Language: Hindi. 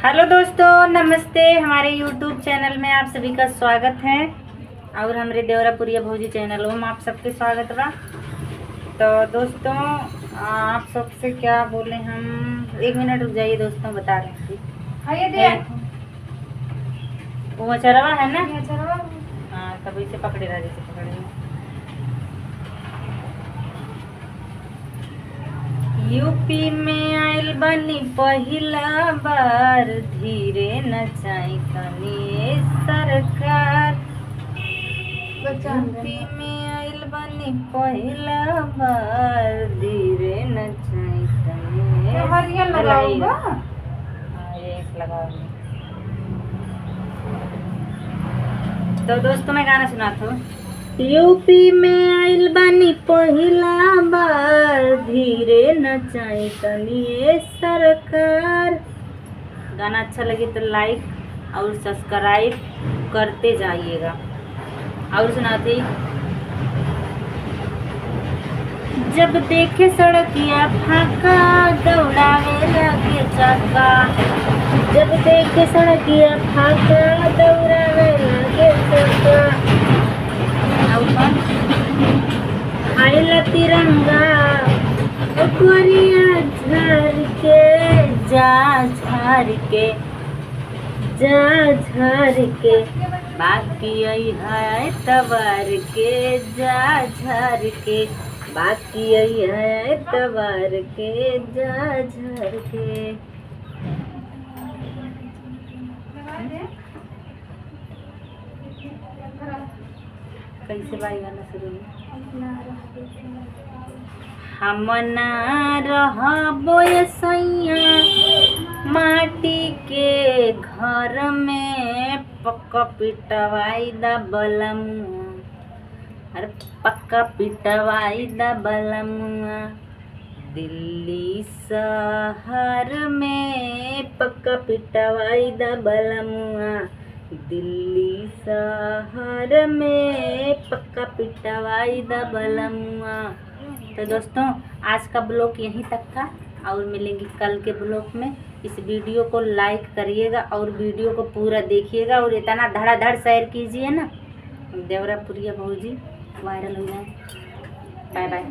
हेलो दोस्तों, नमस्ते। हमारे YouTube चैनल में आप सभी का स्वागत है और हमारे देवरापुरिया भौजी चैनल में आप सबके स्वागत बा। तो दोस्तों, आप सबसे क्या बोले हम, 1 मिनट रुक जाइए दोस्तों, बता रहे हैं। वो मचरवा है ना, हाँ, तब इसे पकड़े रहा, जैसे पकड़े। यूपी में आइल बनी पहिला बार, धीरे नचाई तनी सरकार। यूपी में आइल बनी पहिला बार, धीरे नचाई तनी लगाऊंगा। एक लगाऊंगी। तो दोस्तों, मैं गाना सुनाता हूँ। यूपी में आइल बानी पहिला बार, धीरे नचाई तनी सरकार। गाना अच्छा लगे तो लाइक और सब्सक्राइब करते जाइएगा। और सुनाते, जब देखे सड़किया फाका, दौड़ावे लगे चक्का। जब देखे सड़किया फाका, दौड़ावे लगे चक्का। आइला तिरंगा कोरिया झार के, जा झार के, जा झार के, बाकी आई है तबार के, जा झार के, बाकी आई है तबार के, जा झार के। कैसे बाई गाना शुरू में? हम ना रहबो सैया माटी के घर में, पक्का पिटवाई दा बलमुआ। अरे पक्का पिटवाई दा बलमुआ, दिल्ली शहर में पक्का पिटवाई दा बलमुआ, दिल्ली शहर में पक्का पिटवाई दा बलमुआ। तो दोस्तों, आज का ब्लॉग यहीं तक था और मिलेंगे कल के ब्लॉग में। इस वीडियो को लाइक करिएगा और वीडियो को पूरा देखिएगा और इतना धड़ाधड़ शेयर कीजिए ना, देवरापुरिया भौजी वायरल हो जाए। Bye bye.